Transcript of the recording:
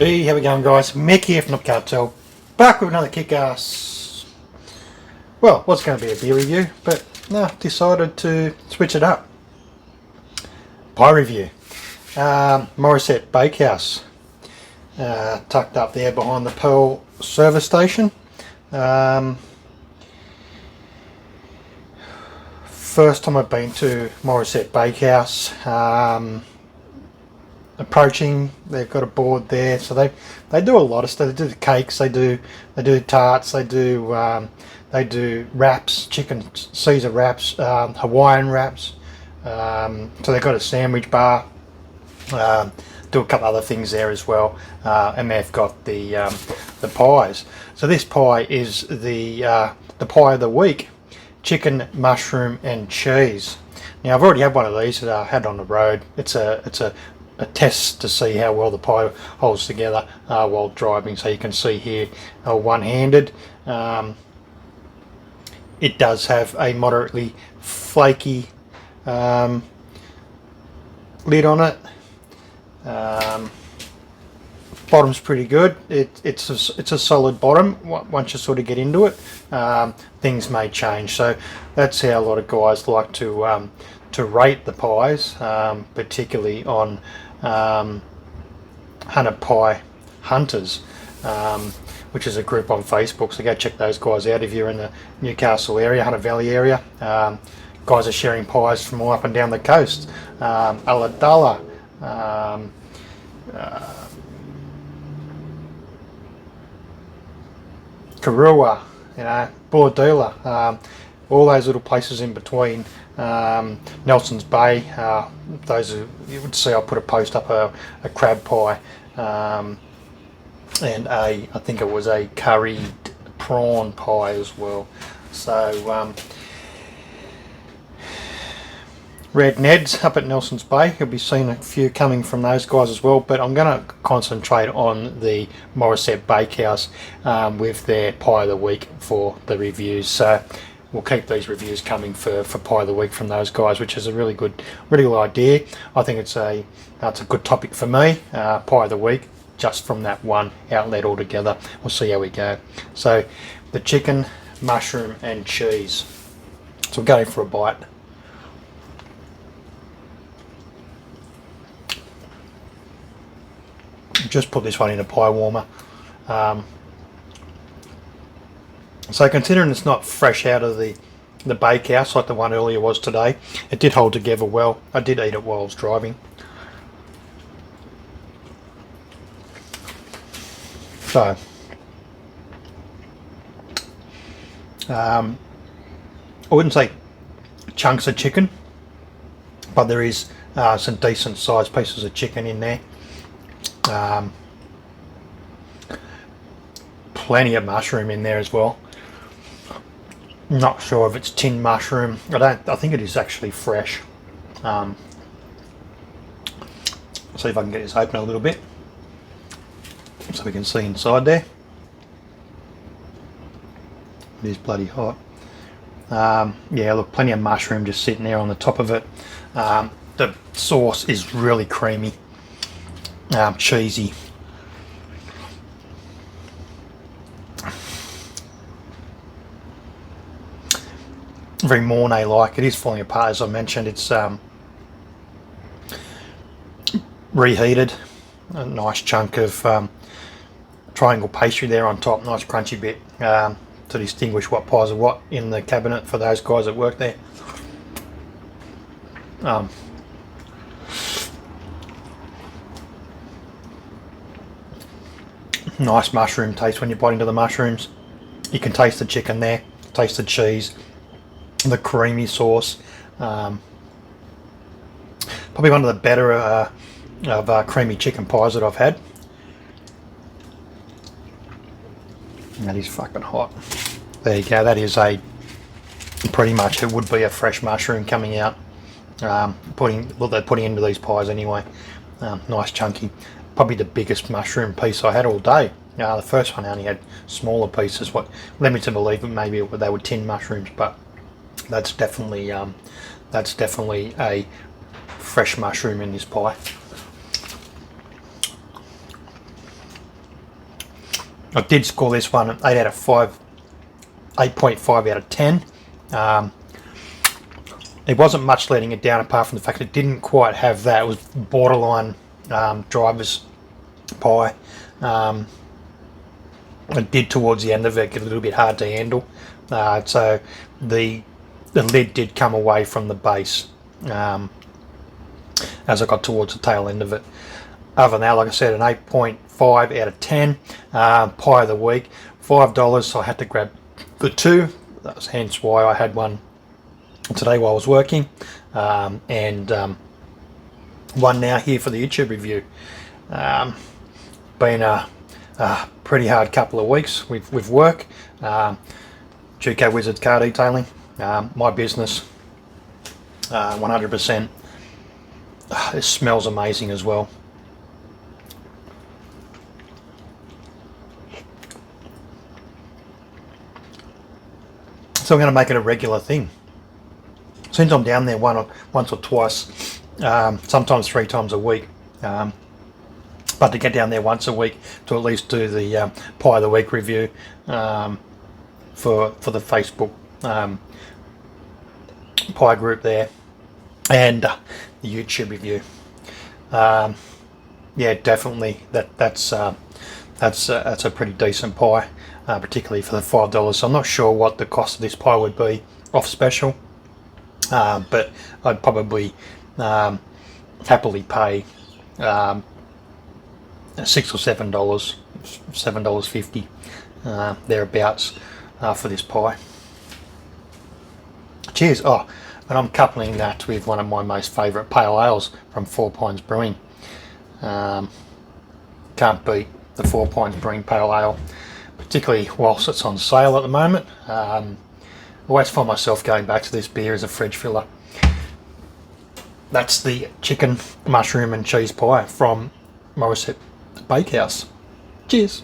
Hey, how we going, guys? Mick here from Cartel, back with another kick-ass, well, what's going to be a beer review, but no, decided to switch it up. Pie review. Morisset Bakehouse, tucked up there behind the Pearl service station. First time I've been to Morisset Bakehouse. Approaching, they've got a board there, so they do a lot of stuff. They do the cakes, they do tarts, they do wraps, chicken Caesar wraps, Hawaiian wraps. So they've got a sandwich bar, do a couple other things there as well, and they've got the pies. So this pie is the pie of the week: chicken, mushroom, and cheese. Now I've already had one of these that I had on the road. It's a test to see how well the pie holds together while driving. So you can see here, one-handed. It does have a moderately flaky lid on it. Bottom's pretty good. It's a solid bottom. Once you sort of get into it, things may change. So that's how a lot of guys like to rate the pies, particularly on Hunter Pie Hunters, which is a group on Facebook. So go check those guys out if you're in the Newcastle area, Hunter Valley area. Guys are sharing pies from all up and down the coast. Ulladulla, Karua, Bulladoola, all those little places in between. Nelson's Bay, those are, you would see I put a post up a crab pie, and I think it was a curried prawn pie as well. So Red Ned's up at Nelson's Bay, you'll be seeing a few coming from those guys as well, but I'm going to concentrate on the Morisset Bakehouse with their pie of the week for the reviews. So we'll keep these reviews coming for pie of the week from those guys, which is a really good idea. I think it's a good topic for me, pie of the week, just from that one outlet altogether. We'll see how we go. So the chicken, mushroom, and cheese. So we'll go for a bite. Just put this one in a pie warmer. So considering it's not fresh out of the bakehouse like the one earlier was today, it did hold together well. I did eat it while I was driving. So I wouldn't say chunks of chicken, but there is some decent sized pieces of chicken in there. Plenty of mushroom in there as well. Not sure if it's tinned mushroom. I think it is actually fresh. See if I can get this open a little bit so we can see inside there. It is bloody hot. Yeah, look, plenty of mushroom just sitting there on the top of it. The sauce is really creamy, cheesy. Very Mornay-like. It is falling apart, as I mentioned. It's reheated. A nice chunk of triangle pastry there on top. Nice crunchy bit to distinguish what pies are what in the cabinet for those guys that work there. Nice mushroom taste when you bite into the mushrooms. You can taste the chicken there, taste the cheese, the creamy sauce. Probably one of the better of creamy chicken pies that I've had. And that is fucking hot. There you go. That is pretty much, it would be a fresh mushroom coming out. They're putting into these pies anyway. Nice chunky. Probably the biggest mushroom piece I had all day. The first one I only had smaller pieces. What led me to believe that maybe they were tinned mushrooms, but that's definitely a fresh mushroom in this pie. I did score this one 8 out of 5, 8.5 out of 10. It wasn't much letting it down apart from the fact it didn't quite have that. It was borderline driver's pie. It did towards the end of it get a little bit hard to handle. So the lid did come away from the base as I got towards the tail end of it. Other than that, like I said, an 8.5 out of 10. Pie of the week, $5, so I had to grab the two. That was hence why I had one today while I was working, and one now here for the YouTube review. Been a pretty hard couple of weeks with work. GK Wizards car detailing, my business, 100%. It smells amazing as well. So I'm going to make it a regular thing. Since I'm down there once or twice, sometimes 3 times a week, but to get down there once a week to at least do the Pie of the Week review for the Facebook pie group there, and the YouTube review. Yeah, definitely that's a pretty decent pie, particularly for the $5. So I'm not sure what the cost of this pie would be off special. But I'd probably happily pay $6 or $7, $7.50 thereabouts for this pie. Cheers! Oh, and I'm coupling that with one of my most favourite pale ales from Four Pines Brewing. Can't beat the Four Pines Brewing Pale Ale, particularly whilst it's on sale at the moment. I always find myself going back to this beer as a fridge filler. That's the chicken, mushroom and cheese pie from Morisset Bakehouse. Cheers!